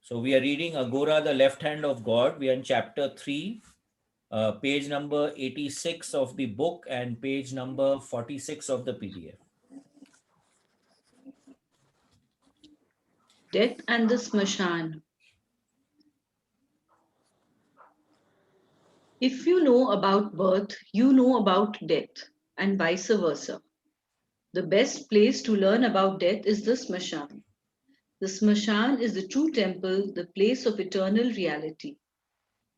So we are reading Aghora, the left hand of God. We are in chapter 3, page number 86 of the book and page number 46 of the PDF. Death and the Smashan. If you know about birth, you know about death, and vice versa. The best place to learn about death is the Smashan. The Smashan is the true temple, the place of eternal reality.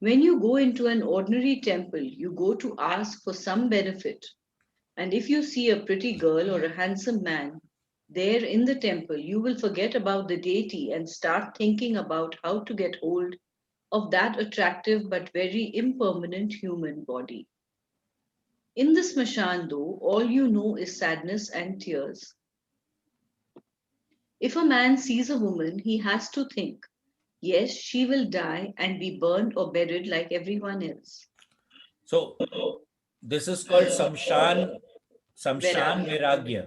When you go into an ordinary temple, you go to ask for some benefit. And if you see a pretty girl or a handsome man there in the temple, you will forget about the deity and start thinking about how to get hold of that attractive but very impermanent human body. In the smashan, though, all you know is sadness and tears. If a man sees a woman, he has to think, yes, she will die and be burned or buried like everyone else. So this is called Samshan Vairagya. Viragya.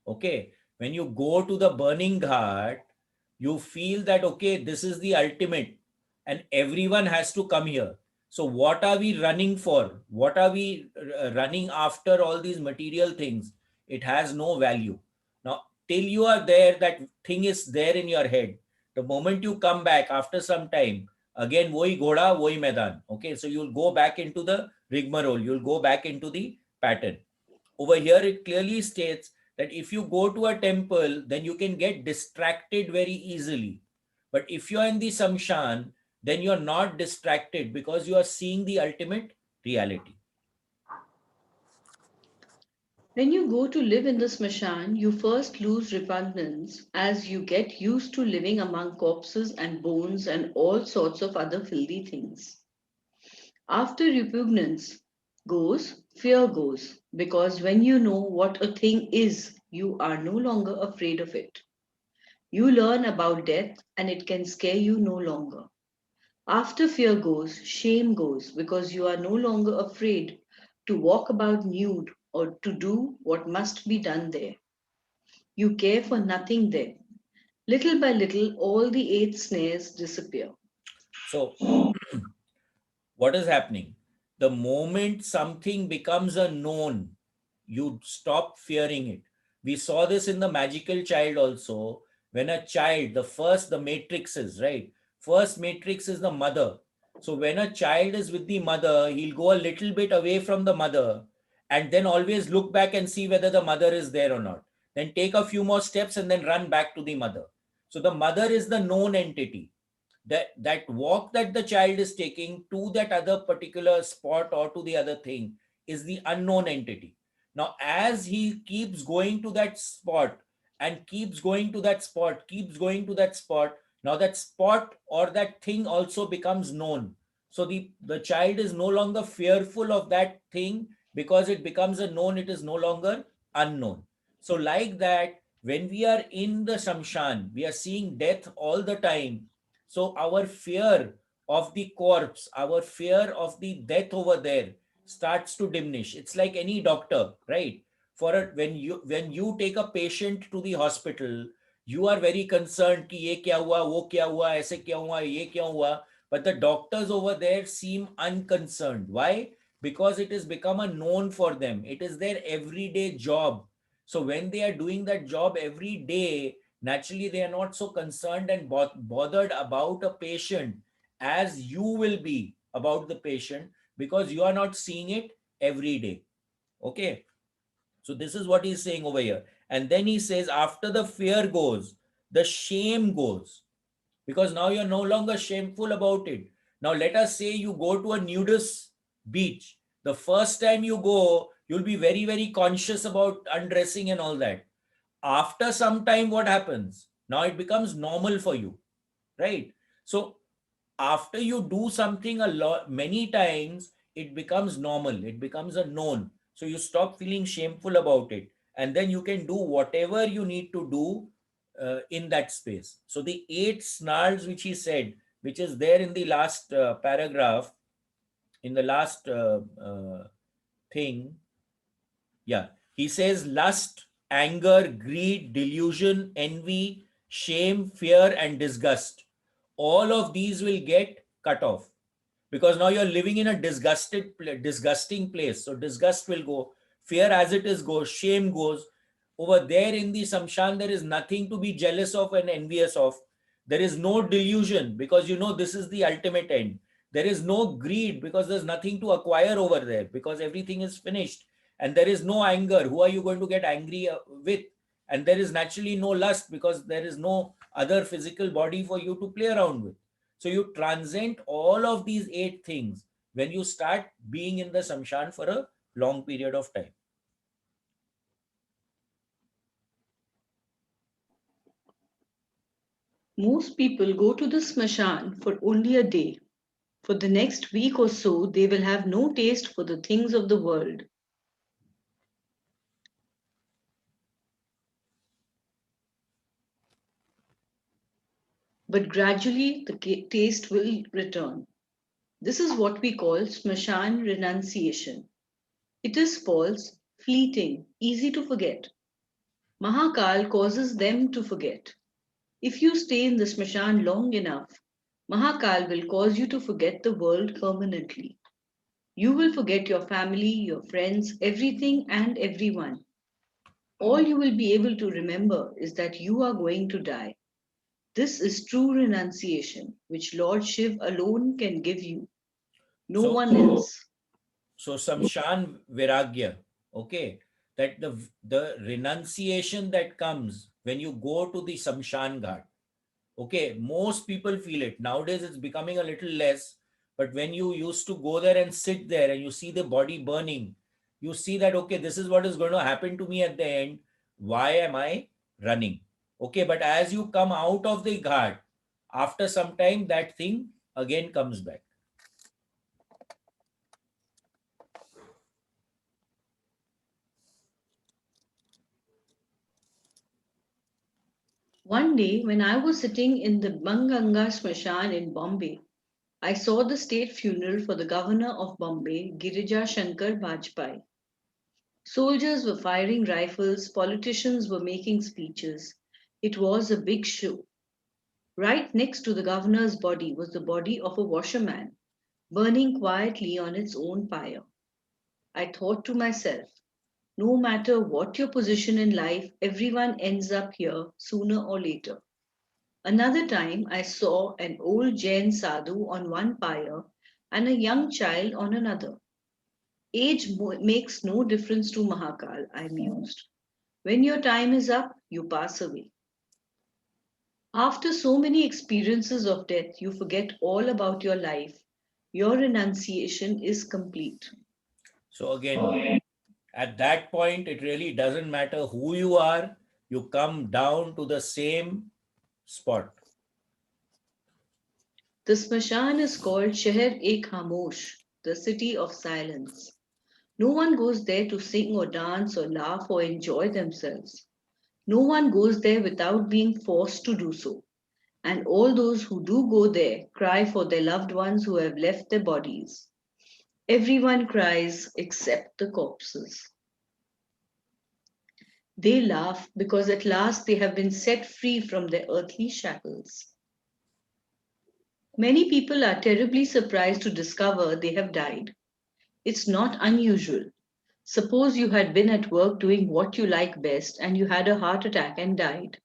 Okay. When you go to the burning ghat, you feel that, okay, this is the ultimate and everyone has to come here. So what are we running for? What are we running after all these material things? It has no value. Now, till you are there, that thing is there in your head. The moment you come back after some time, again, wohi ghoda, wohi maidan. Okay, so you'll go back into the rigmarole. You'll go back into the pattern. Over here, it clearly states that if you go to a temple, then you can get distracted very easily. But if you are in the samshan, then you are not distracted because you are seeing the ultimate reality. When you go to live in the smashan, you first lose repugnance as you get used to living among corpses and bones and all sorts of other filthy things. After repugnance goes, fear goes, because when you know what a thing is, you are no longer afraid of it. You learn about death and it can scare you no longer. After fear goes, shame goes, because you are no longer afraid to walk about nude or to do what must be done there. You care for nothing there. Little by little, all the eight snares disappear. So, what is happening? The moment something becomes a known, you stop fearing it. We saw this in the magical child also. When a child, the matrix is, right? First matrix is the mother. So when a child is with the mother, he'll go a little bit away from the mother and then always look back and see whether the mother is there or not. Then take a few more steps and then run back to the mother. So the mother is the known entity. That walk that the child is taking to that other particular spot or to the other thing is the unknown entity. Now as he keeps going to that spot and keeps going to that spot, keeps going to that spot, now that spot or that thing also becomes known. So the child is no longer fearful of that thing because it becomes a known, it is no longer unknown. So like that, when we are in the shamshan, we are seeing death all the time. So our fear of the corpse, our fear of the death over there starts to diminish. It's like any doctor, right? When you take a patient to the hospital, you are very concerned कि ये क्या हुआ, वो क्या हुआ, ऐसे क्या हुआ, ये क्या हुआ. But the doctors over there seem unconcerned. Why? Because it has become a known for them. It is their everyday job. So when they are doing that job every day, naturally they are not so concerned and bothered about a patient as you will be about the patient because you are not seeing it every day. Okay, so this is what he's saying over here. And then he says after the fear goes, the shame goes, because now you're no longer shameful about it. Now let us say you go to a nudist beach. The first time you go, you'll be very, very conscious about undressing and all that. After some time, what happens? Now it becomes normal for you, right? So after you do something a lot many times, it becomes normal, it becomes a known. So you stop feeling shameful about it, and then you can do whatever you need to do in that space. So the eight snarls which he said, which is there in the last paragraph, in the last thing, yeah, he says lust, anger, greed, delusion, envy, shame, fear, and disgust. all of these will get cut off, because now you're living in a disgusting place. So disgust will go, fear as it is goes, shame goes. Over there in the samshan, there is nothing to be jealous of and envious of. There is no delusion, because you know this is the ultimate end. There is no greed, because there's nothing to acquire over there, because everything is finished. And there is no anger. Who are you going to get angry with? And there is naturally no lust, because there is no other physical body for you to play around with. So you transcend all of these eight things when you start being in the samshan for a long period of time. Most people go to the smashan for only a day. For the next week or so, they will have no taste for the things of the world. But gradually, the taste will return. This is what we call smashan renunciation. It is false, fleeting, easy to forget. Mahakal causes them to forget. If you stay in the smashan long enough, Mahakal will cause you to forget the world permanently. You will forget your family, your friends, everything and everyone. All you will be able to remember is that you are going to die. This is true renunciation, which Lord Shiv alone can give you, no So, one else. so samshan viragya, okay, that the renunciation that comes when you go to the samshan ghat. Okay, most people feel it. Nowadays, it's becoming a little less. But when you used to go there and sit there and you see the body burning, you see that, okay, this is what is going to happen to me at the end. Why am I running? Okay, but as you come out of the ghat, after some time, that thing again comes back. One day, when I was sitting in the Banganga Smashan in Bombay, I saw the state funeral for the governor of Bombay, Girija Shankar Bajpai. Soldiers were firing rifles, politicians were making speeches. It was a big show. Right next to the governor's body was the body of a washerman, burning quietly on its own pyre. I thought to myself, no matter what your position in life, everyone ends up here sooner or later. Another time, I saw an old Jain sadhu on one pyre and a young child on another. Age makes no difference to Mahakal, I mused. When your time is up, you pass away. After so many experiences of death, you forget all about your life. Your renunciation is complete. So again, at that point, it really doesn't matter who you are. You come down to the same spot. The Smashan is called Sheher-e-Khamosh, the city of silence. No one goes there to sing or dance or laugh or enjoy themselves. No one goes there without being forced to do so. And all those who do go there cry for their loved ones who have left their bodies. Everyone cries except the corpses. They laugh because at last they have been set free from their earthly shackles. Many people are terribly surprised to discover they have died. It's not unusual. Suppose you had been at work doing what you like best and you had a heart attack and died.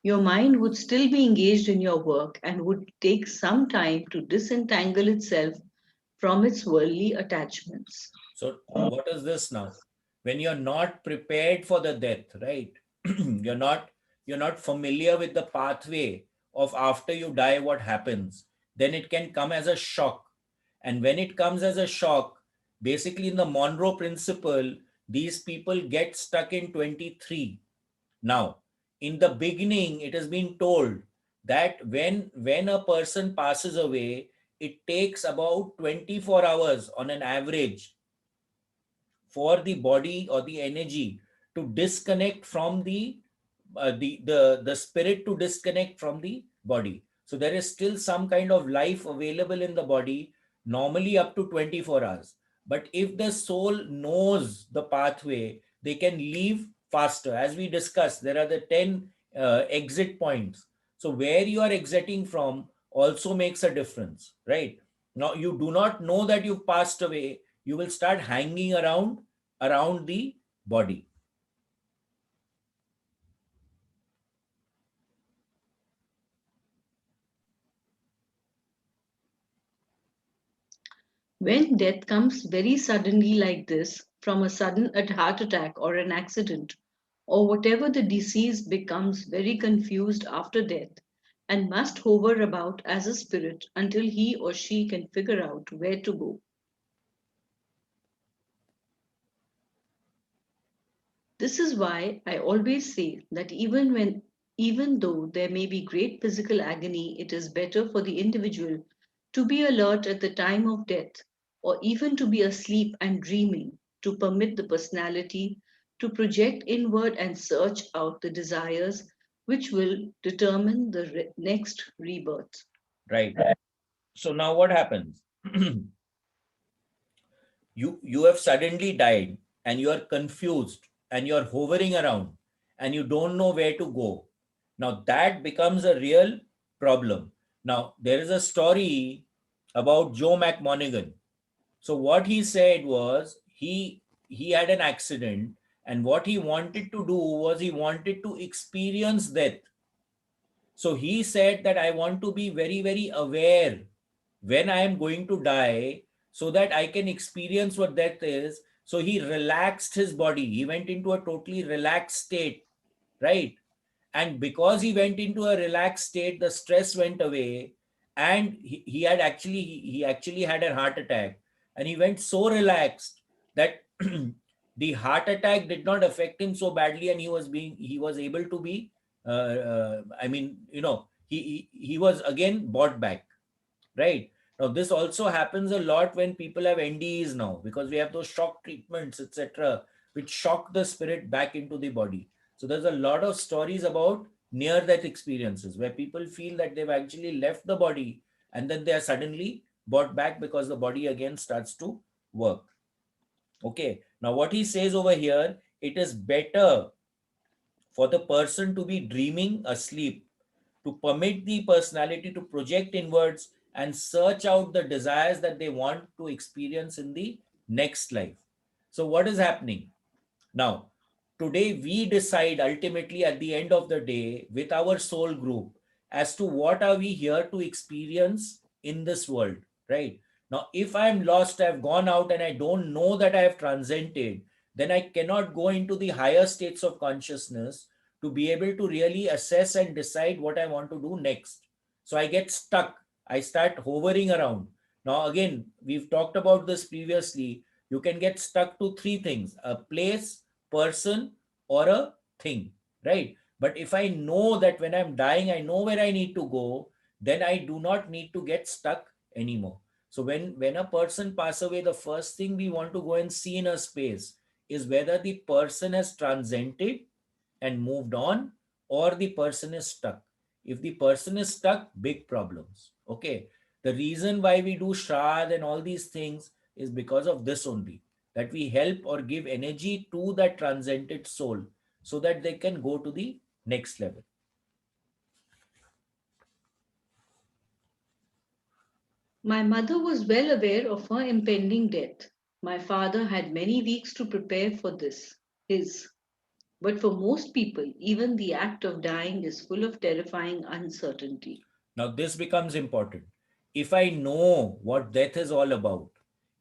Your mind would still be engaged in your work and would take some time to disentangle itself from its worldly attachments. So what is this now? When you're not prepared for the death, right? you're not you're not familiar with the pathway of after you die what happens. Then it can come as a shock. And when it comes as a shock, basically in the Monroe principle, these people get stuck in 23. Now, in the beginning, it has been told that when a person passes away, it takes about 24 hours on an average for the body or the energy to disconnect from the spirit to disconnect from the body. So there is still some kind of life available in the body, normally up to 24 hours. But if the soul knows the pathway, they can leave faster. As we discussed, there are the 10 exit points. So where you are exiting from, also makes a difference, right? Now you do not know that you've passed away, you will start hanging around the body. When death comes very suddenly like this, from a sudden heart attack or an accident, or whatever the disease becomes very confused after death and must hover about as a spirit until he or she can figure out where to go. This is why I always say that even though there may be great physical agony, it is better for the individual to be alert at the time of death, or even to be asleep and dreaming, to permit the personality to project inward and search out the desires which will determine the next rebirth. Right. So now what happens? You have suddenly died and you are confused and you are hovering around and you don't know where to go. Now that becomes a real problem. Now there is a story about Joe McMonaghan. So what he said was he had an accident, and what he wanted to do was he wanted to experience death. So he said that I want to be very, very aware when I am going to die so that I can experience what death is. So he relaxed his body. He went into a totally relaxed state, right? And because he went into a relaxed state, the stress went away, and he actually had a heart attack, and he went so relaxed that the heart attack did not affect him so badly, and he was able to be I mean, he was again brought back. Right. Now, this also happens a lot when people have NDEs now, because we have those shock treatments, etc., which shock the spirit back into the body. So there's a lot of stories about near-death experiences where people feel that they've actually left the body and then they are suddenly brought back because the body again starts to work. Okay. Now, what he says over here, it is better for the person to be dreaming asleep, to permit the personality to project inwards and search out the desires that they want to experience in the next life. So, what is happening? Now, today we decide ultimately at the end of the day with our soul group as to what are we here to experience in this world, right? Now, if I'm lost, I've gone out and I don't know that I have transcended, then I cannot go into the higher states of consciousness to be able to really assess and decide what I want to do next. So I get stuck. I start hovering around. Now, again, we've talked about this previously. You can get stuck to three things: a place, person, or a thing, right? But if I know that when I'm dying, I know where I need to go, then I do not need to get stuck anymore. So when a person pass away, the first thing we want to go and see in a space is whether the person has transcended and moved on, or the person is stuck. If the person is stuck, big problems. Okay. The reason why we do Shraddh and all these things is because of this only, that we help or give energy to that transcended soul so that they can go to the next level. My mother was well aware of her impending death. My father had many weeks to prepare for his. But for most people, even the act of dying is full of terrifying uncertainty. Now, this becomes important. If I know what death is all about,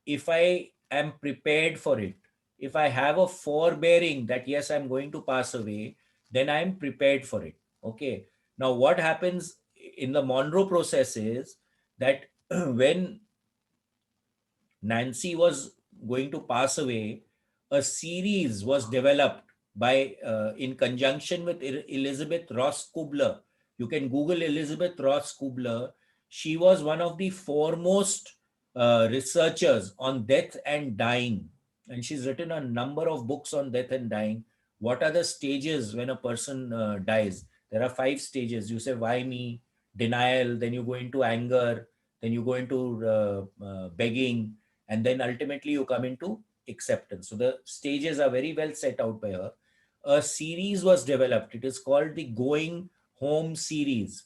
if I am prepared for it, if I have a forbearing that yes, I'm going to pass away, then I'm prepared for it. Okay. Now, what happens in the Monroe process is that when Nancy was going to pass away, a series was developed by in conjunction with Elizabeth Ross Kubler. You can Google Elizabeth Ross Kubler. She was one of the foremost researchers on death and dying, and she's written a number of books on death and dying. What are the stages when a person dies? There are five stages. You say, "Why me?" Denial. Then you go into anger. Then you go into begging, and then ultimately you come into acceptance. So the stages are very well set out by her. A series was developed. It is called the Going Home series,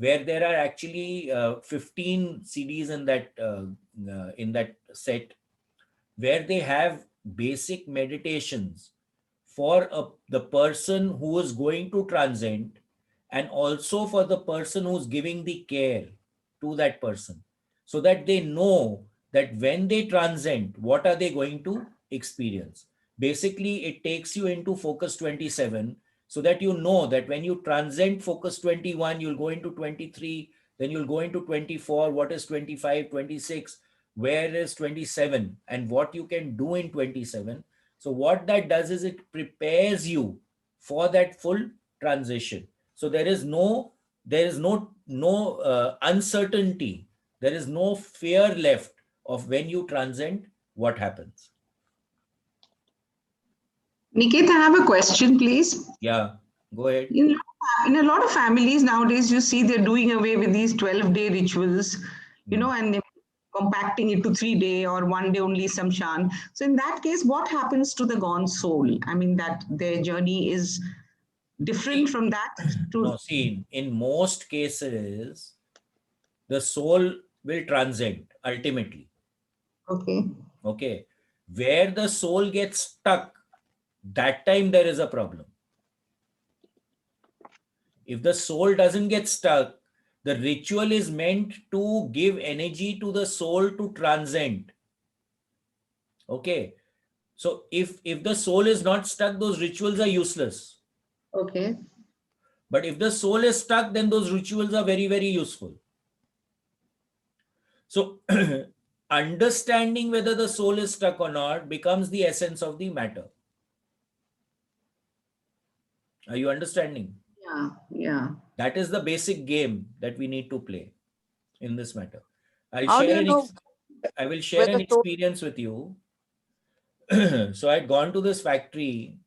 where there are actually 15 CDs in that set, where they have basic meditations for the person who is going to transcend, and also for the person who's giving the care to that person, so that they know that when they transcend, what are they going to experience. Basically, it takes you into focus 27, so that you know that when you transcend focus 21, you'll go into 23, then you'll go into 24. What is 25, 26? Where is 27? And what you can do in 27. So what that does is it prepares you for that full transition. So there is no uncertainty. There is no fear left of when you transcend what happens. Niket, I have a question, please. Yeah, go ahead. In, in a lot of families nowadays, you see they're doing away with these 12-day rituals, Hmm. and they're compacting it to 3 day or 1 day only samshan. So in that case, what happens to the gone soul? I mean, that their journey is different See, from that to, no, see, in most cases, the soul will transcend ultimately. okay, Okay. Where the soul gets stuck, that time there is a problem. If the soul doesn't get stuck, the ritual is meant to give energy to the soul to transcend. Okay. So if the soul is not stuck, those rituals are useless. okay, But if the soul is stuck, then those rituals are very, very useful. So understanding whether the soul is stuck or not becomes the essence of the matter. Are you understanding? yeah, yeah. That is the basic game that we need to play in this matter. I'll How do share you know I will share whether an soul? experience with you. So I'd gone to this factory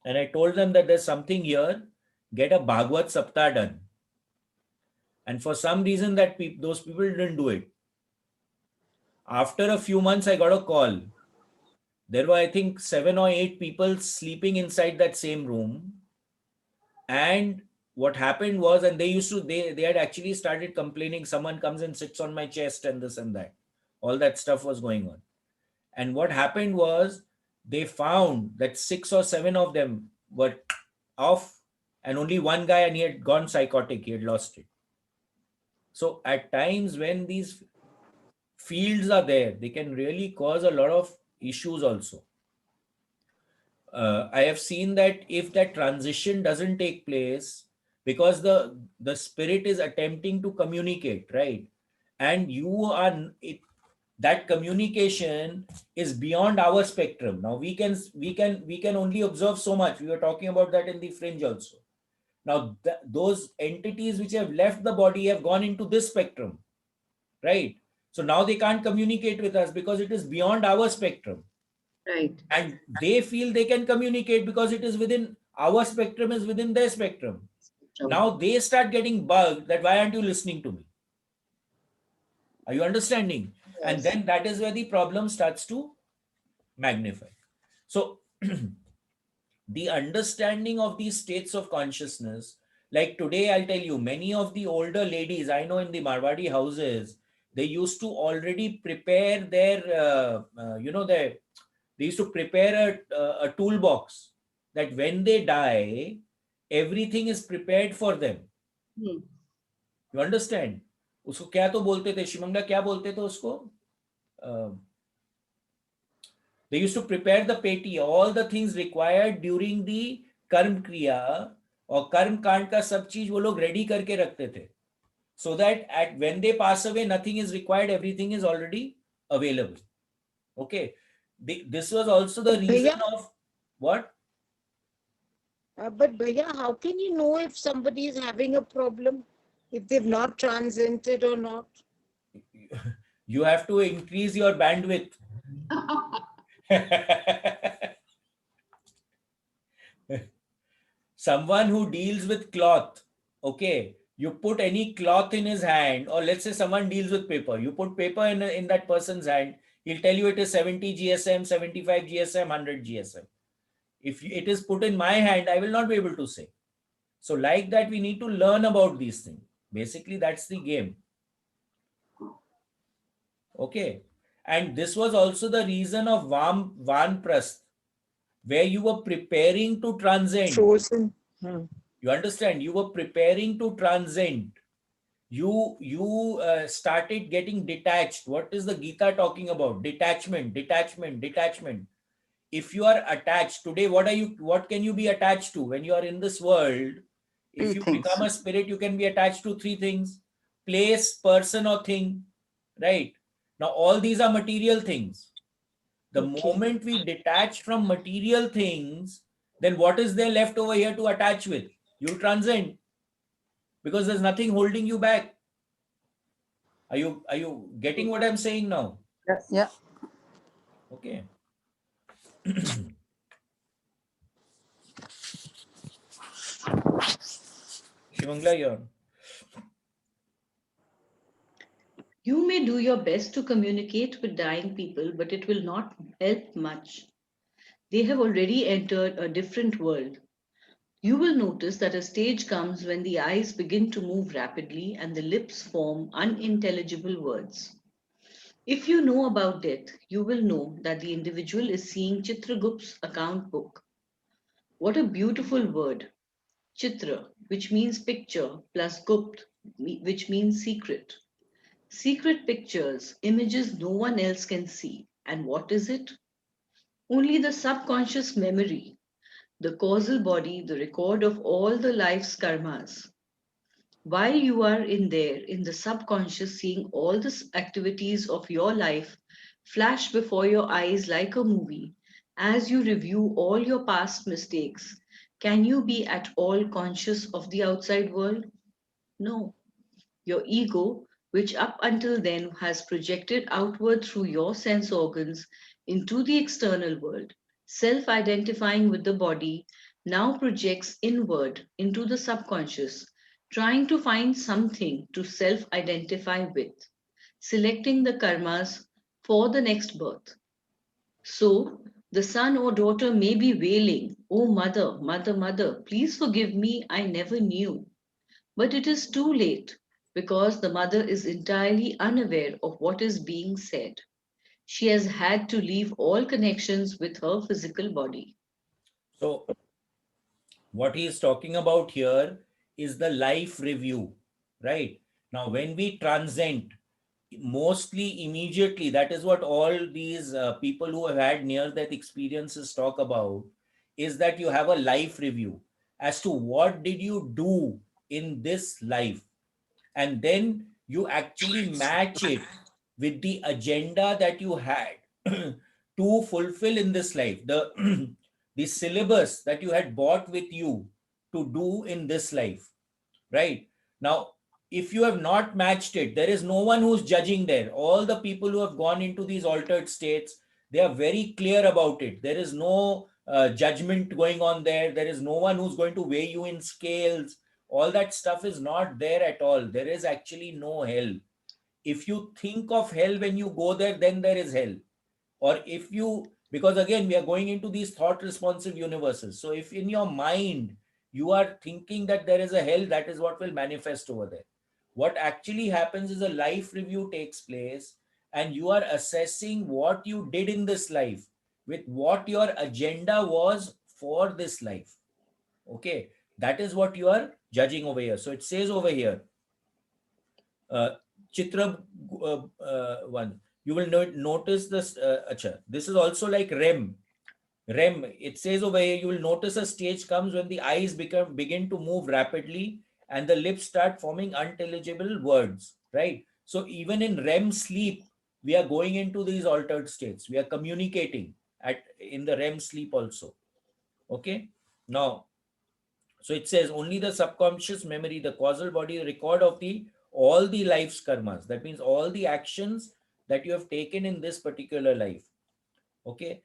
and I told them that there's something here, get a Bhagavad Saptah done. And for some reason those people didn't do it. After a few months, I got a call. There were, I think, 7 or 8 people sleeping inside that same room. And what happened was, and they had actually started complaining, someone comes and sits on my chest and this and that. All that stuff was going on. And what happened was they found that 6 or 7 of them were off, and only one guy, and he had gone psychotic, he had lost it. So at times when these fields are there, they can really cause a lot of issues also. I have seen that if that transition doesn't take place, because the spirit is attempting to communicate, right? And that communication is beyond our spectrum. Now we can only observe so much. We were talking about that in the fringe also. Now those entities which have left the body have gone into this spectrum, right? So now they can't communicate with us because it is beyond our spectrum, Right. and they feel they can communicate because it is within our spectrum, is within their spectrum. So, Now they start getting bugged that why aren't you listening to me? Are you understanding? And yes. then that is where the problem starts to magnify. So the understanding of these states of consciousness, like today, I'll tell you, many of the older ladies I know in the Marwadi houses, they used to already prepare their their they used to prepare a toolbox, that when they die, everything is prepared for them. Hmm. You understand? उसको क्या तो बोलते थे शिवंगा, क्या बोलते थे उसको? They used to prepare the peti, all the things required during the कर्म क्रिया और कर्म कांड का सब चीज वो लोग रेडी करके रखते थे, so that at when they pass away, nothing is required, everything is already available. Okay. This was also the Bhaiya, reason of what? but Bhaiya, how can you know if somebody is having a problem, if they've not transcended or not? You have to increase your bandwidth. Someone who deals with cloth, okay, you put any cloth in his hand, or let's say someone deals with paper, you put paper in that person's hand, he'll tell you it is 70 GSM, 75 GSM, 100 GSM. If it is put in my hand, I will not be able to say. So like that, we need to learn about these things. Basically, that's the game. Okay. And this was also the reason of Vanprasth, where you were preparing to transcend. Frozen. Hmm. You understand? You were preparing to transcend. You started getting detached. What is the Gita talking about? Detachment, detachment, detachment. If you are attached today, what can you be attached to when you are in this world? If Three you things. become a spirit, you can be attached to three things: place, person, or thing. Right? Now all these are material things. The Okay. moment we detach from material things, then what is there left over here to attach with? You transcend, because there's nothing holding you back. Are you getting what I'm saying now? Yeah. Okay. Shivangla, you're on. You may do your best to communicate with dying people, but it will not help much. They have already entered a different world. You will notice that a stage comes when the eyes begin to move rapidly and the lips form unintelligible words. If you know about death, you will know that the individual is seeing Chitragupt's account book. What a beautiful word! Chitra, which means picture, plus Gupt, which means secret. Secret pictures, images no one else can see. And what is it? Only the subconscious memory, the causal body, the record of all the life's karmas. While you are in there, in the subconscious, seeing all the activities of your life flash before your eyes like a movie, as you review all your past mistakes, can you be at all conscious of the outside world? No. Your ego, which up until then has projected outward through your sense organs into the external world, self identifying with the body, now projects inward into the subconscious, trying to find something to self identify with, selecting the karmas for the next birth. So, the son or daughter may be wailing, "Oh, mother, mother, mother, please forgive me, I never knew." But it is too late because the mother is entirely unaware of what is being said. She has had to leave all connections with her physical body. So what he is talking about here is the life review, right? Now, when we transcend, mostly immediately, that is what all these people who have had near death experiences talk about, is that you have a life review as to what did you do in this life, and then you actually match it with the agenda that you had to fulfill in this life, the the syllabus that you had bought with you to do in this life, right? Now, if you have not matched it, there is no one who's judging there. All the people who have gone into these altered states, they are very clear about it. There is no judgment going on there. There is no one who's going to weigh you in scales. All that stuff is not there at all. There is actually no hell. If you think of hell when you go there, then there is hell. Or if you, because again we are going into these thought responsive universes, so if in your mind you are thinking that there is a hell, that is what will manifest over there. What actually happens is a life review takes place, and you are assessing what you did in this life with what your agenda was for this life. Okay, that is what you are judging over here. So it says over here, uh, Chitra one. You will notice this. Acha, this is also like REM. REM. It says over here, you will notice a stage comes when the eyes begin to move rapidly and the lips start forming unintelligible words. Right. So even in REM sleep, we are going into these altered states. We are communicating at in the REM sleep also. Okay. Now, so it says only the subconscious memory, the causal body record of the all the life's karmas. That means all the actions that you have taken in this particular life. Okay.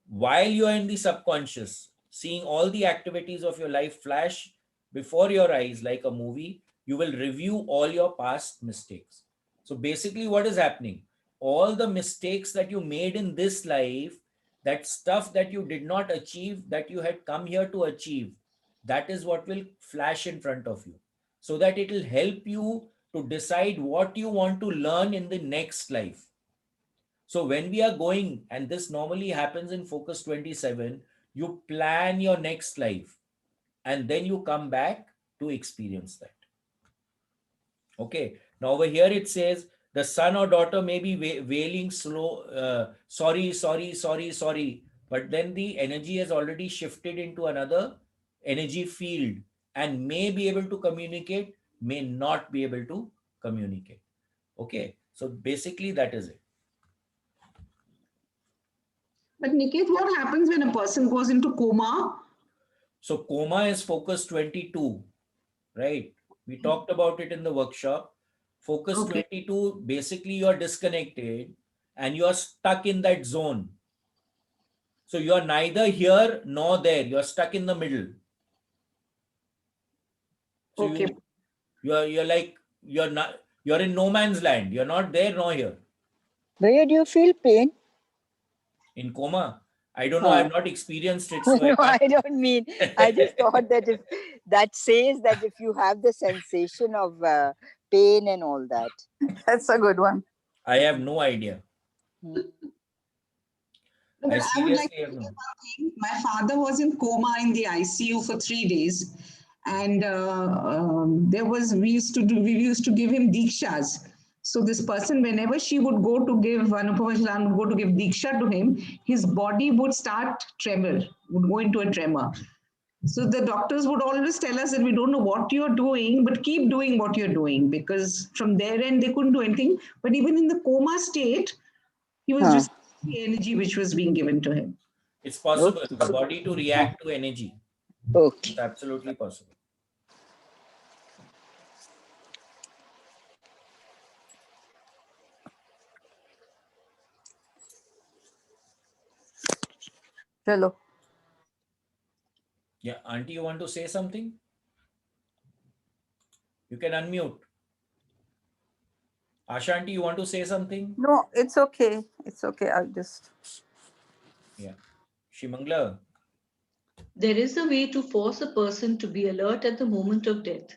While you are in the subconscious, seeing all the activities of your life flash before your eyes like a movie, you will review all your past mistakes. So basically, what is happening? All the mistakes that you made in this life, that stuff that you did not achieve, that you had come here to achieve, that is what will flash in front of you. so that it will help you to decide what you want to learn in the next life. So when we are going, and this normally happens in Focus 27, you plan your next life and then you come back to experience that. Okay. Now over here it says the son or daughter may be wailing slow, sorry, sorry, sorry, sorry. But then the energy has already shifted into another energy field and may be able to communicate, may not be able to communicate. Okay. So basically that is it. But Niket, what happens when a person goes into coma? So coma is Focus 22, right? We talked about it in the workshop. Focus Okay. 22, basically you're disconnected and you're stuck in that zone. So you're neither here nor there. You're stuck in the middle. So Okay. you're like you're in no man's land. You're not there nor here. Where do you feel pain? In coma. I don't know. I've not experienced it, so I No, I can't. don't mean. I just thought that if that says that if you have the sensation of pain and all that. That's a good one. I have no idea. Hmm. No, I but I would like seriously to have say no. one thing. My father was in coma in the ICU for 3 days, and we used to give him dikshas. So this person, whenever she would go to give Anupama would go to give diksha to him, his body would start tremor, would go into a tremor. So the doctors would always tell us that we don't know what you're doing, but keep doing what you're doing, because from their end they couldn't do anything. But even in the coma state, he was Huh. receiving the energy which was being given to him. It's possible. Okay. The body to react to energy. It's Okay. absolutely possible. Chalo. Yeah, Auntie, you want to say something? You can unmute. Ashanti, you want to say something? No, it's okay. It's okay. I'll just. Yeah. Shimangla. There is a way to force a person to be alert at the moment of death.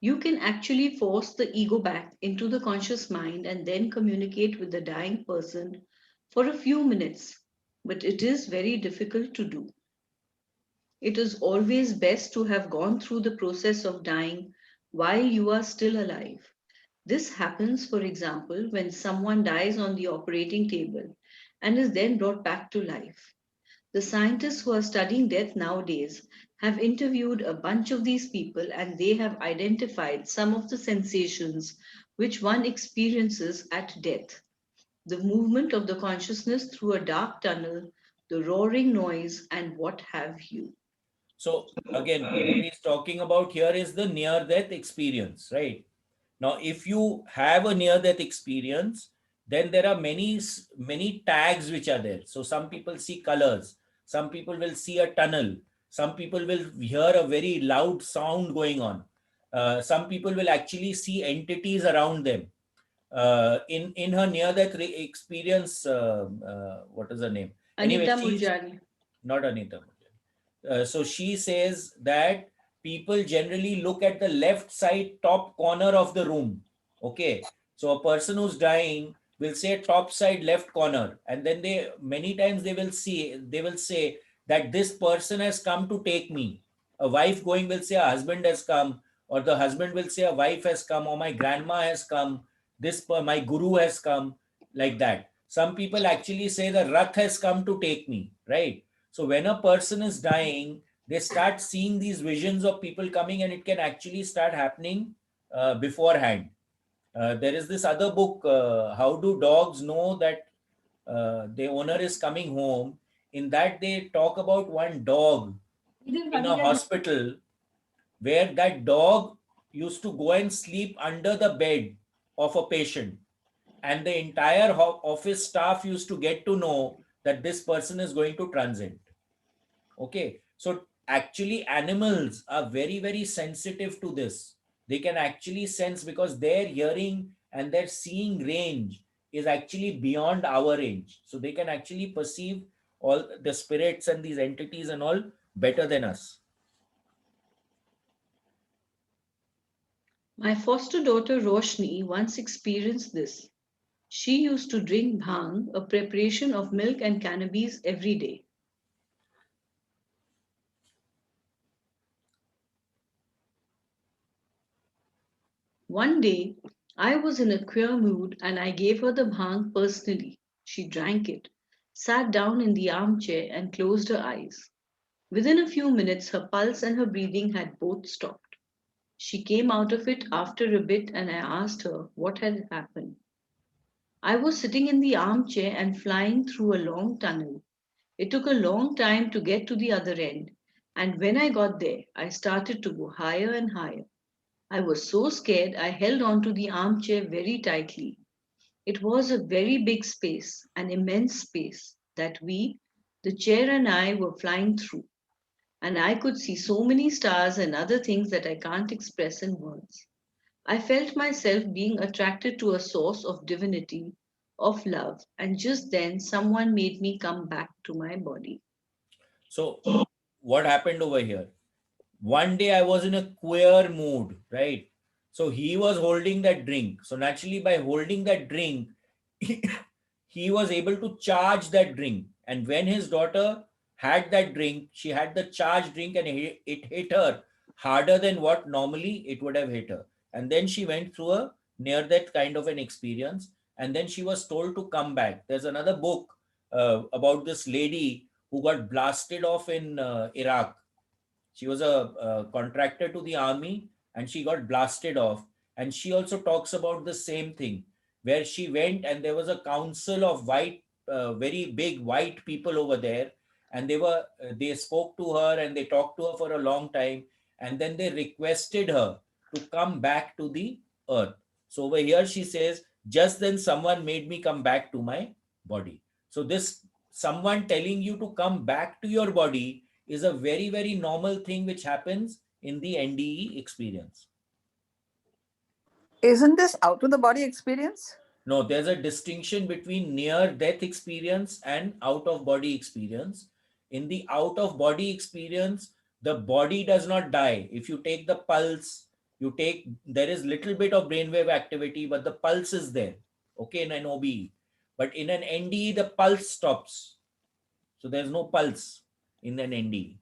You can actually force the ego back into the conscious mind and then communicate with the dying person for a few minutes, but it is very difficult to do. It is always best to have gone through the process of dying while you are still alive. This happens, for example, when someone dies on the operating table and is then brought back to life. The scientists who are studying death nowadays have interviewed a bunch of these people and they have identified some of the sensations which one experiences at death. The movement of the consciousness through a dark tunnel, the roaring noise, and what have you. So again, what he's talking about here is the near-death experience, right? Now, if you have a near-death experience, then there are many tags which are there. So some people see colors, some people will see a tunnel, some people will hear a very loud sound going on. Some people will actually see entities around them. In her near-death experience, what is her name? Anyway, Anita she's Murjani. not Anita. So she says that people generally look at the left side top corner of the room. Okay. So a person who's dying will say top side left corner. And then they many times they will say that this person has come to take me. A wife going will say a husband has come, or the husband will say a wife has come, or my grandma has come, my guru has come, like that. Some people actually say the Rath has come to take me, right? So when a person is dying, they start seeing these visions of people coming, and it can actually start happening beforehand. There is this other book, How Do Dogs Know That the Owner is Coming Home? In that, they talk about one dog in a hospital where that dog used to go and sleep under the bed of a patient. And the entire office staff used to get to know that this person is going to transcend. Okay, so actually animals are very, very sensitive to this. They can actually sense, because their hearing and their seeing range is actually beyond our range. So they can actually perceive all the spirits and these entities and all better than us. My foster daughter Roshni once experienced this. She used to drink bhang, a preparation of milk and cannabis, every day. One day, I was in a queer mood and I gave her the bhang personally. She drank it, sat down in the armchair, and closed her eyes. Within a few minutes, her pulse and her breathing had both stopped. She came out of it after a bit, and I asked her what had happened. I was sitting in the armchair and flying through a long tunnel. It took a long time to get to the other end, and when I got there, I started to go higher and higher. I was so scared I held on to the armchair very tightly. It was a very big space, an immense space, that we, the chair and I, were flying through, and I could see so many stars and other things that I can't express in words. I felt myself being attracted to a source of divinity, of love, and just then someone made me come back to my body. So, what happened over here? One day I was in a queer mood, right? So he was holding that drink. So naturally, by holding that drink, he was able to charge that drink. And when his daughter had that drink, she had the charged drink and it hit her harder than what normally it would have hit her. And then she went through a near that kind of an experience. And then she was told to come back. There's another book about this lady who got blasted off in Iraq. She was a contractor to the army and she got blasted off. And she also talks about the same thing where she went and there was a council of white, very big white people over there. And they spoke to her and they talked to her for a long time. And then they requested her to come back to the earth. So over here she says, just then someone made me come back to my body. So this someone telling you to come back to your body is a very, very normal thing which happens in the NDE experience. Isn't this out of the body experience? No, there's a distinction between near death experience and out of body experience. In the out of body experience, the body does not die. If you take the pulse, there is little bit of brainwave activity, but the pulse is there. Okay, in an OBE. But in an NDE, the pulse stops. So there's no pulse in an NDE.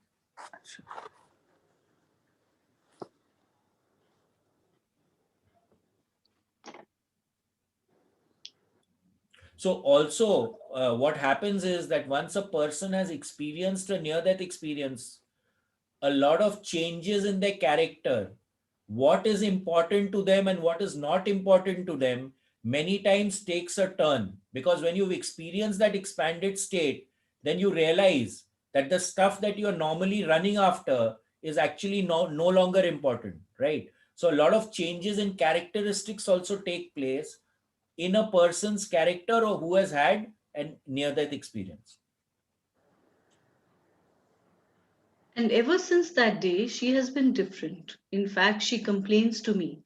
So also, what happens is that once a person has experienced a near-death experience, a lot of changes in their character, what is important to them and what is not important to them, many times takes a turn. Because when you've experienced that expanded state, then you realize that the stuff that you're normally running after is actually no longer important, right? So a lot of changes in characteristics also take place in a person's character or who has had a near death experience. And ever since that day, she has been different. In fact, she complains to me,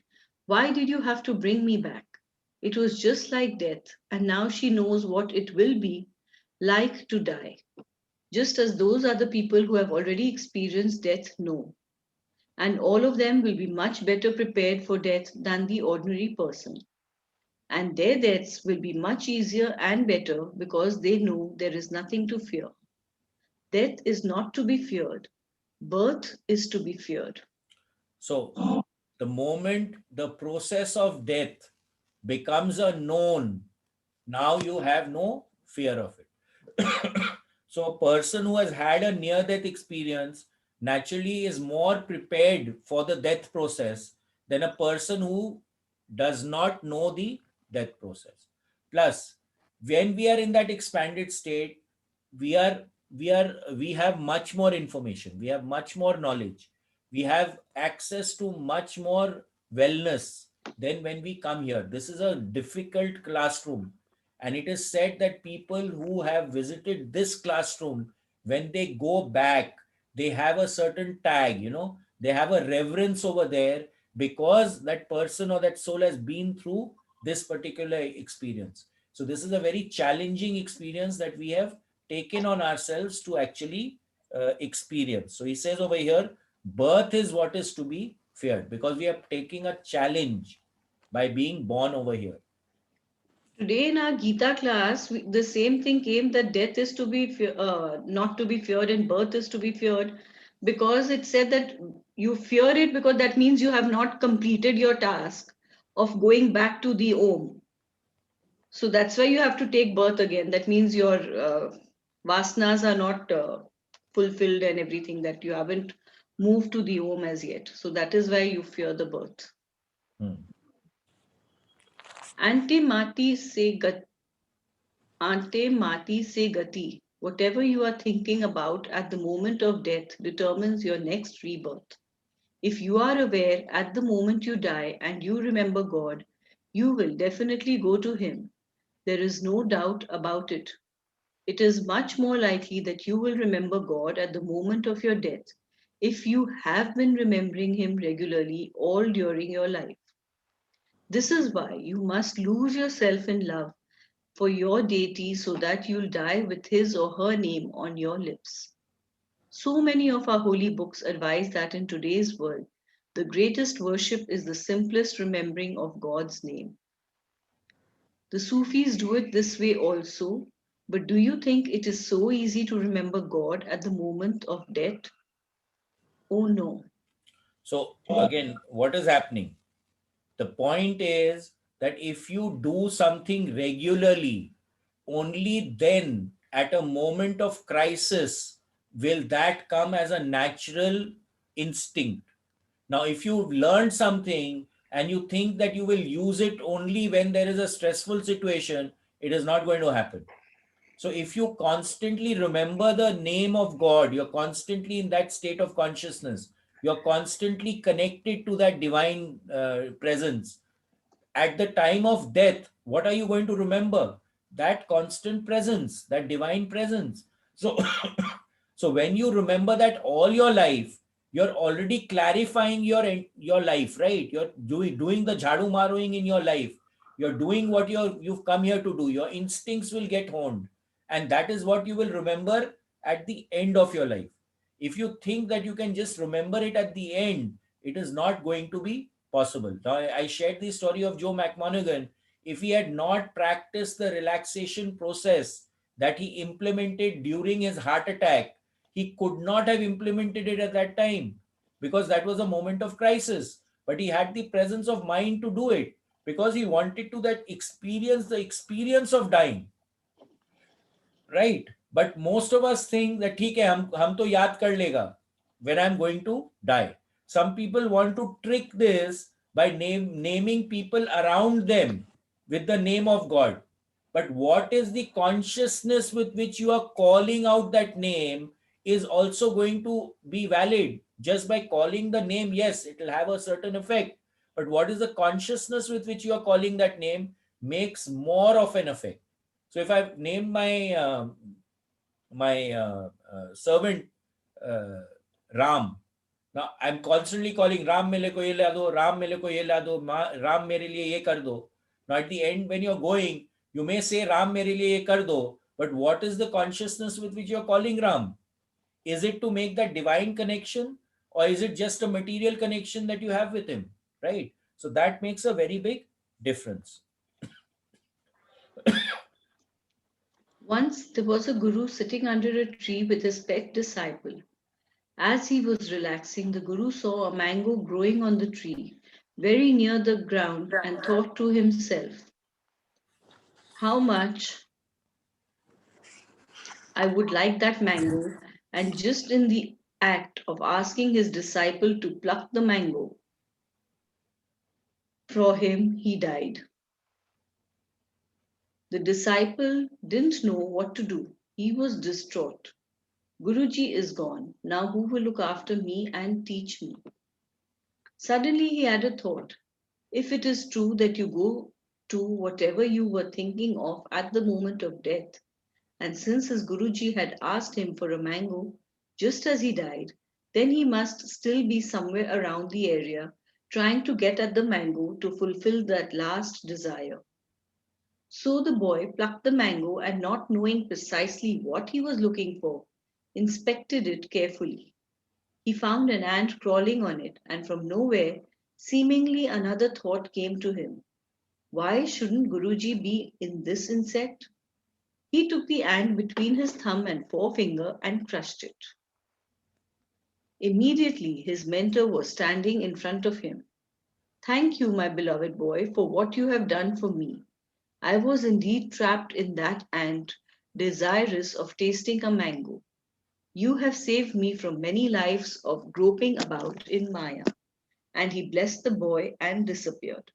"Why did you have to bring me back? It was just like death, and now she knows what it will be like to die, just as those other people who have already experienced death know. And all of them will be much better prepared for death than the ordinary person. And their deaths will be much easier and better because they know there is nothing to fear. Death is not to be feared, birth is to be feared." So, the moment the process of death becomes a known, now you have no fear of it. So, a person who has had a near death experience naturally is more prepared for the death process than a person who does not know the death process. Plus, when we are in that expanded state, we are we have much more information, we have much more knowledge, we have access to much more wellness than when we come here. This is a difficult classroom, and it is said that people who have visited this classroom, when they go back, they have a certain tag, they have a reverence over there because that person or that soul has been through this particular experience. So this is a very challenging experience that we have taken on ourselves to actually experience. So he says over here, birth is what is to be feared because we are taking a challenge by being born over here. Today in our Gita class, the same thing came that death is to be not to be feared and birth is to be feared, because it said that you fear it because that means you have not completed your task of going back to the Om. So that's why you have to take birth again. That means your vasanas are not fulfilled and everything, that you haven't moved to the Om as yet. So that is why you fear the birth. Hmm. Ante mati se Ante mati se gati. Whatever you are thinking about at the moment of death determines your next rebirth. If you are aware at the moment you die and you remember God, you will definitely go to Him. There is no doubt about it. It is much more likely that you will remember God at the moment of your death if you have been remembering Him regularly all during your life. This is why you must lose yourself in love for your deity so that you'll die with his or her name on your lips. So many of our holy books advise that in today's world, the greatest worship is the simplest remembering of God's name. The Sufis do it this way also, but do you think it is so easy to remember God at the moment of death? Oh no. So, again, what is happening? The point is that if you do something regularly, only then at a moment of crisis will that come as a natural instinct. Now, if you learn something and you think that you will use it only when there is a stressful situation, it is not going to happen. So, if you constantly remember the name of God, you're constantly in that state of consciousness, you're constantly connected to that divine presence. At the time of death, what are you going to remember? That constant presence, that divine presence. So, so when you remember that all your life, you're already clarifying your life, right? You're doing the jhadu maroing in your life. You're doing what you've come here to do. Your instincts will get honed, and that is what you will remember at the end of your life. If you think that you can just remember it at the end, it is not going to be possible. Now, I shared the story of Joe McMonaghan. If he had not practiced the relaxation process that he implemented during his heart attack, he could not have implemented it at that time because that was a moment of crisis. But he had the presence of mind to do it because he wanted to that experience the experience of dying, right? But most of us think that ठीक है हम तो याद कर लेगा when I'm going to die. Some people want to trick this by naming people around them with the name of God. But what is the consciousness with which you are calling out that name is also going to be valid. Just by calling the name, yes, it will have a certain effect. But what is the consciousness with which you are calling that name makes more of an effect. So if I've named my servant uh, Ram, now I'm constantly calling Ram मेरे को ये ला दो, Ram मेरे को ये ला दो, Ram मेरे लिए ये कर दो. Now at the end when you're going, you may say Ram मेरे लिए ये कर दो, but what is the consciousness with which you're calling Ram? Is it to make that divine connection, or is it just a material connection that you have with him? Right? So that makes a very big difference. Once there was a guru sitting under a tree with his pet disciple. As he was relaxing, the Guru saw a mango growing on the tree, very near the ground, and thought to himself, how much I would like that mango. And just in the act of asking his disciple to pluck the mango for him, he died. The disciple didn't know what to do. He was distraught. Guruji is gone. Now who will look after me and teach me? Suddenly he had a thought. If it is true that you go to whatever you were thinking of at the moment of death, and since his Guruji had asked him for a mango just as he died, then he must still be somewhere around the area trying to get at the mango to fulfill that last desire. So the boy plucked the mango and, not knowing precisely what he was looking for, inspected it carefully. He found an ant crawling on it, and from nowhere, seemingly another thought came to him. Why shouldn't Guruji be in this insect? He took the ant between his thumb and forefinger and crushed it. Immediately, his mentor was standing in front of him. Thank you, my beloved boy, for what you have done for me. I was indeed trapped in that ant, desirous of tasting a mango. You have saved me from many lives of groping about in Maya. And he blessed the boy and disappeared.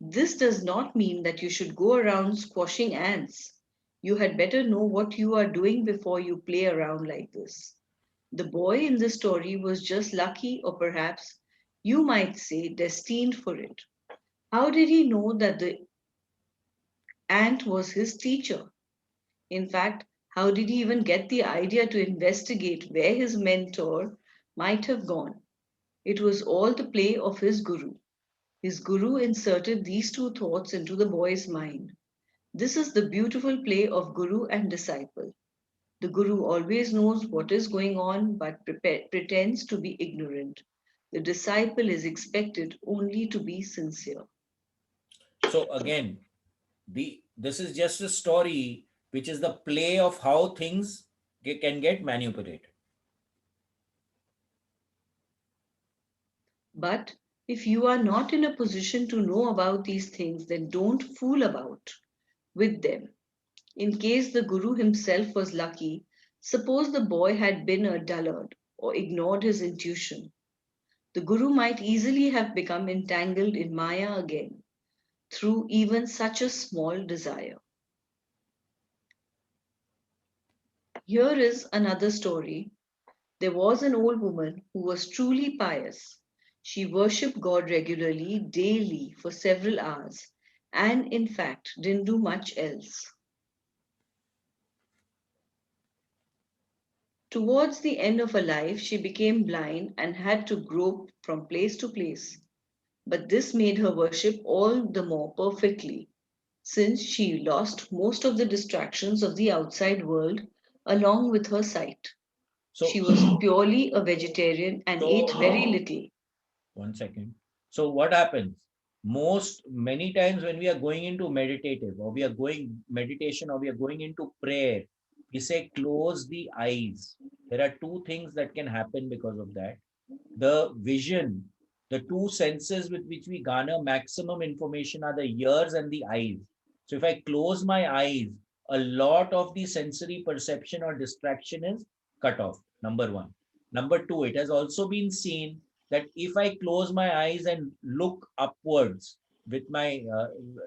This does not mean that you should go around squashing ants. You had better know what you are doing before you play around like this. The boy in this story was just lucky, or perhaps you might say destined for it. How did he know that the ant was his teacher? In fact, how did he even get the idea to investigate where his mentor might have gone? It was all the play of his guru. His guru inserted these two thoughts into the boy's mind. This is the beautiful play of guru and disciple. The guru always knows what is going on but pretends to be ignorant. The disciple is expected only to be sincere. So again, this is just a story which is the play of how things can get manipulated. But if you are not in a position to know about these things, then don't fool about with them. In case the Guru himself was lucky, suppose the boy had been a dullard or ignored his intuition. The Guru might easily have become entangled in Maya again through even such a small desire. Here is another story. There was an old woman who was truly pious. She worshipped God regularly, daily, for several hours, and in fact didn't do much else. Towards the end of her life, she became blind and had to grope from place to place. But this made her worship all the more perfectly, since she lost most of the distractions of the outside world along with her sight. So, She was purely a vegetarian and ate very so little. one second. So what happens? Many times when we are going into meditative or we are going meditation or we are going into prayer, we say close the eyes. There are two things that can happen because of that. The vision, the two senses with which we garner maximum information are the ears and the eyes. So if I close my eyes, a lot of the sensory perception or distraction is cut off. Number one. Number two, it has also been seen that if I close my eyes and look upwards with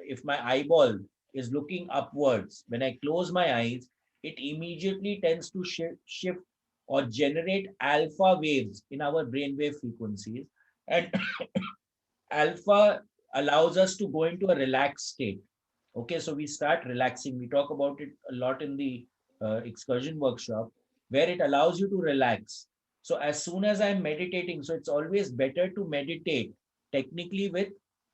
if my eyeball is looking upwards, when I close my eyes, it immediately tends to shift or generate alpha waves in our brainwave frequencies. And alpha allows us to go into a relaxed state. Okay, so we start relaxing. We talk about it a lot in the excursion workshop, where it allows you to relax. So as soon as I'm meditating, so it's always better to meditate technically with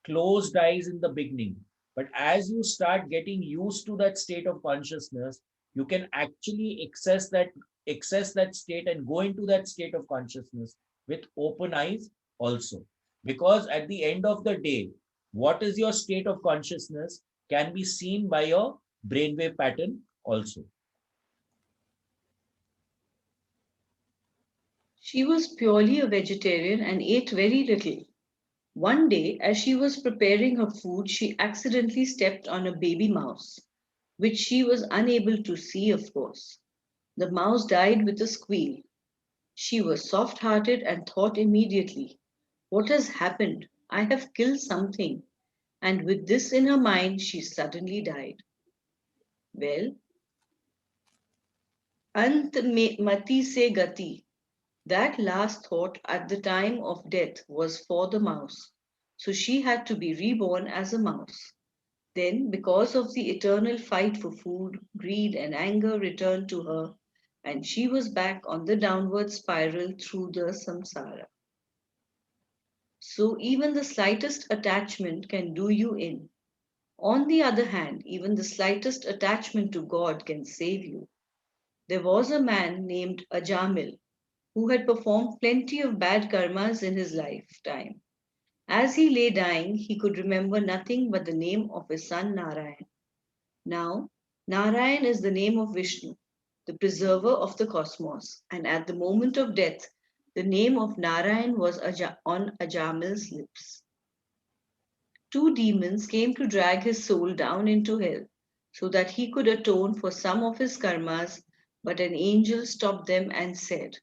closed eyes in the beginning. But as you start getting used to that state of consciousness, you can actually access that state and go into that state of consciousness with open eyes also. Because at the end of the day, what is your state of consciousness can be seen by your brainwave pattern also. She was purely a vegetarian and ate very little. One day, as she was preparing her food, she accidentally stepped on a baby mouse, which she was unable to see, of course. The mouse died with a squeal. She was soft hearted and thought immediately, what has happened? I have killed something. And with this in her mind, she suddenly died. Well, ant mati se gati. That last thought at the time of death was for the mouse. So she had to be reborn as a mouse. Then, because of the eternal fight for food, greed and anger returned to her, and she was back on the downward spiral through the samsara. So, even the slightest attachment can do you in. On the other hand, even the slightest attachment to God can save you. There was a man named Ajamil. who had performed plenty of bad karmas in his lifetime. As he lay dying, he could remember nothing but the name of his son Narayan. Now, Narayan is the name of Vishnu, the preserver of the cosmos, and at the moment of death, the name of Narayan was on Ajamil's lips. Two demons came to drag his soul down into hell so that he could atone for some of his karmas, but an angel stopped them and said,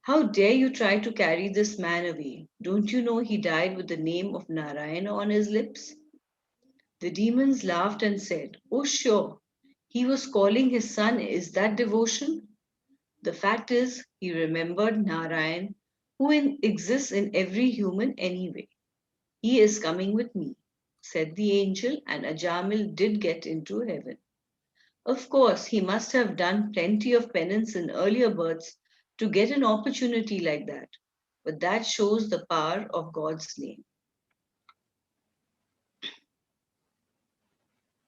"How dare you try to carry this man away? Don't you know he died with the name of Narayana on his lips?" The demons laughed and said, "Oh, sure, he was calling his son. Is that devotion?" The fact is, he remembered Narayan, who exists in every human anyway. "He is coming with me," said the angel, and Ajamil did get into heaven. Of course, he must have done plenty of penance in earlier births to get an opportunity like that, but that shows the power of God's name.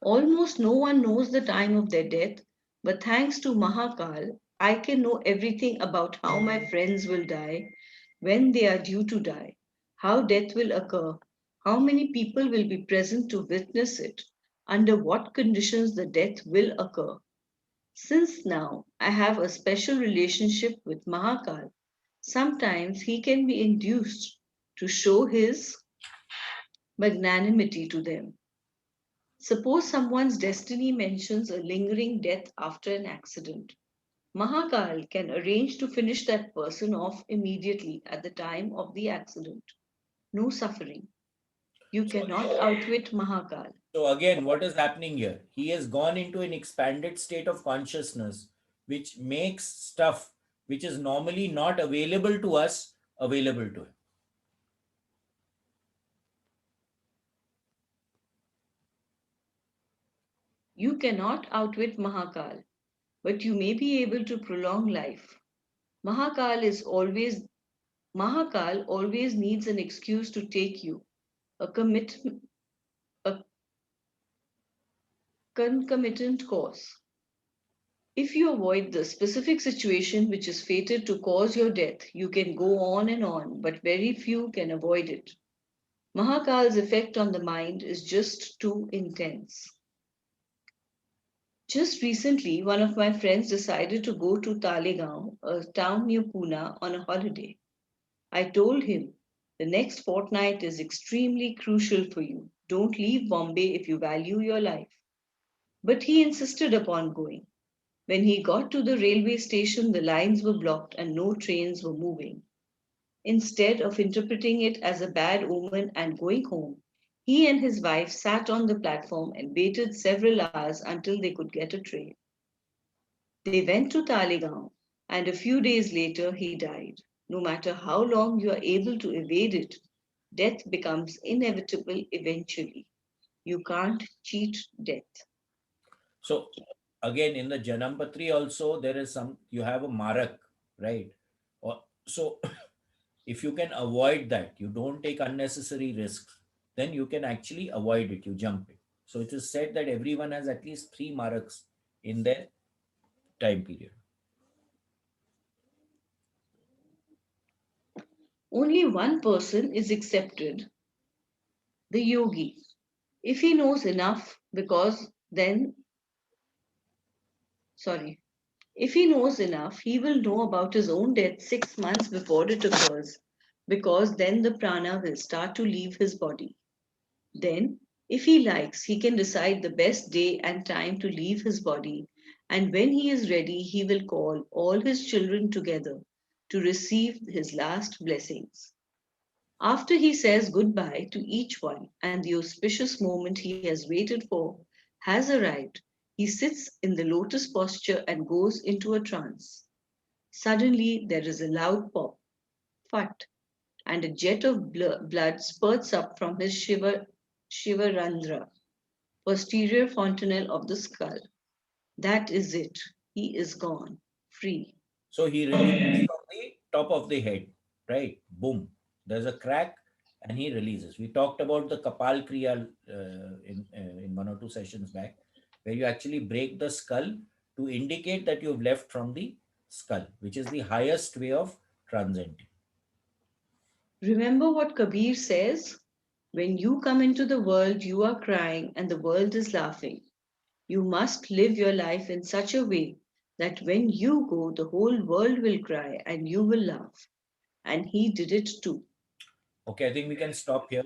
Almost no one knows the time of their death, but thanks to Mahakal, I can know everything about how my friends will die, when they are due to die, how death will occur, how many people will be present to witness it, under what conditions the death will occur. Since now I have a special relationship with Mahakal, sometimes he can be induced to show his magnanimity to them. Suppose someone's destiny mentions a lingering death after an accident. Mahakal can arrange to finish that person off immediately at the time of the accident. No suffering. You So cannot outwit Mahakal. So again, what is happening here? He has gone into an expanded state of consciousness, which makes stuff which is normally not available to us available to him. You cannot outwit Mahakal, but you may be able to prolong life. Mahakal is always Mahakal always needs an excuse to take you, a commit a concomitant cause. If you avoid the specific situation which is fated to cause your death, you can go on, but very few can avoid it. Mahakal's effect on the mind is just too intense. Just recently, one of my friends decided to go to Talegaon, a town near Pune, on a holiday. I told him, "The next fortnight is extremely crucial for you. Don't leave Bombay if you value your life." But he insisted upon going. When he got to the railway station, the lines were blocked and no trains were moving. Instead of interpreting it as a bad omen and going home, he and his wife sat on the platform and waited several hours until they could get a train. They went to Talegaon, and a few days later he died. No matter how long you are able to evade it, death becomes inevitable eventually. You can't cheat death. So again, in the Janampatri also, there is some, you have a Marak, right? So if you can avoid that, you don't take unnecessary risks, then you can actually avoid it, you jump it. So it is said that everyone has at least 3 Maraks in their time period. Only one person is accepted, the yogi. If he knows enough, sorry, if he knows enough, he will know about his own death 6 months before it occurs, because then the prana will start to leave his body. Then, if he likes, he can decide the best day and time to leave his body, and when he is ready, he will call all his children together to receive his last blessings. After he says goodbye to each one and the auspicious moment he has waited for has arrived, he sits in the lotus posture and goes into a trance. Suddenly, there is a loud pop, fut, and a jet of blood spurts up from his Shivarandhra, posterior fontanelle of the skull. That is it. He is gone, free. So he releases from the top of the head, right? Boom. There's a crack and he releases. We talked about the Kapal Kriya in 1 or 2 sessions back, where you actually break the skull to indicate that you've left from the skull, which is the highest way of transcending. Remember what Kabir says? When you come into the world, you are crying and the world is laughing. You must live your life in such a way that when you go, the whole world will cry and you will laugh. And he did it too. Okay, I think we can stop here.